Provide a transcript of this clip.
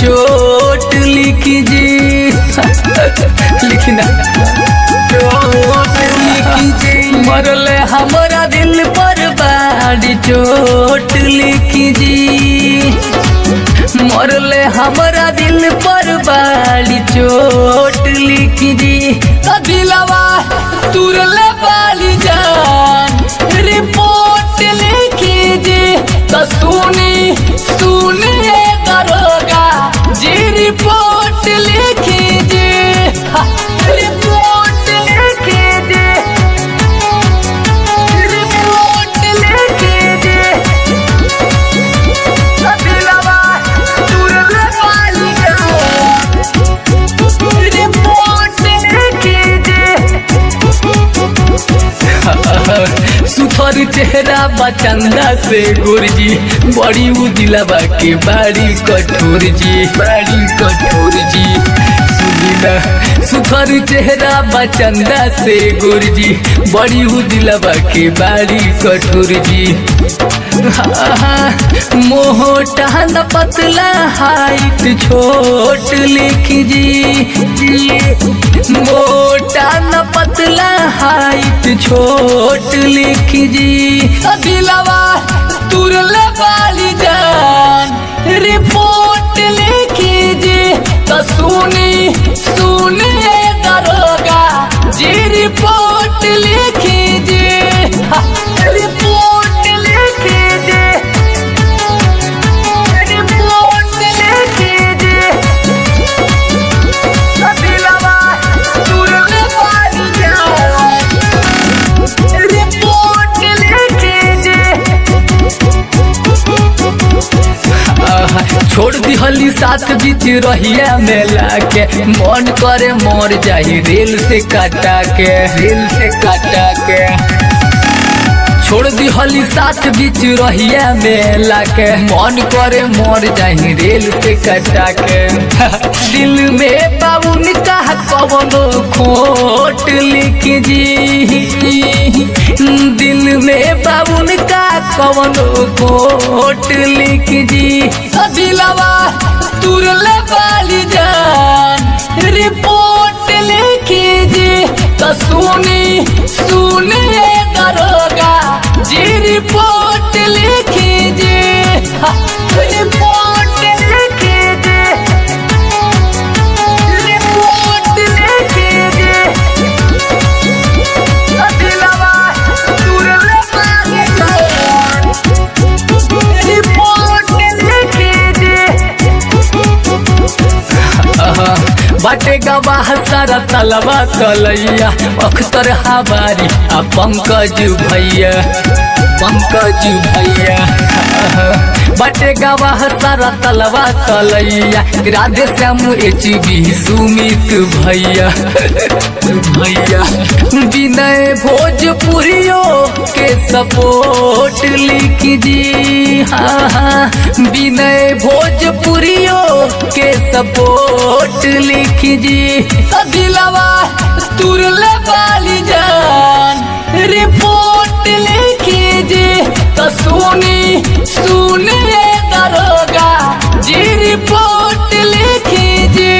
चोट लिखिए लिखना चोट लिखिए। मरले हमारा दिल पर बाड़ी चोट लिखिए। मरले हमारा दिल पर बाड़ी चोट लिखिए। दिलवा तुरले बाली जान रिपोर्ट लिखिए। तो सुनिए दरोगा जी रिपोर्ट लिखिए। रिपोर्ट लिखिए। रिपोर्ट लिखिए। दिलवा तुरले बाली जान रिपोर्ट लिखिए। सुथर चेहरा बचंदा से गुरजी बड़ी उदिलवा के बाड़ी कठोर जी बाड़ी कठोर जी। सुनिना सुथर चेहरा बचंदा से गुरजी बड़ी उदिलवा के बाड़ी कठोर जी। मोटा न पतला हाइट छोट लिखिए। मोटा न पतला हाइट छोट लिखिए। दिलवा तुरले बाली जान रिपोर्ट लिखिए। तो सुनिए दरोगा जी रिपोर्ट लिखिए। रिपोर्ट लिखिए। रिपोर्ट लिखिए। दिलवा तुरले बाली जान रिपोर्ट लिखिए। छोड़ दिहली साथ बीच रहिया मेला के मन करे मर जाही रेल से काटा के रेल से काटा के। छोड़ दिहली साथ बीच रहिया मेला के मन करे मर जाही रेल से कटा के। दिल में बाबून का कवनो खोट लिखिए। दिल में बाबून का कवनो खोट लिखिए। दिलवा तुरले बाली जान रिपोर्ट लिखिए। तो सुनिए दरोगा जी रिपोर्ट लिखिए। रिपोर्ट लिखिए। रिपोर्ट लिखिए। दिलवा तुरले बाली जान रिपोर्ट लिखिए। बाटे गवाह सारा तलवा तलैया अख्तर हवारी आ पंकज भैया पंकज भैया। बाटे गवाह सारा तलवा तलैया राधे श्याम HB सुमित भैया भैया। विनय भोजपुरियों के सपोर्ट लिखिए। हाँ विनय भोजपुरियों के सपोर्ट लिखिए। दिलवा तुरले बाली जान रिपोर्ट लिखिए। तो सुनिए दरोगा जी रिपोर्ट लिखिए।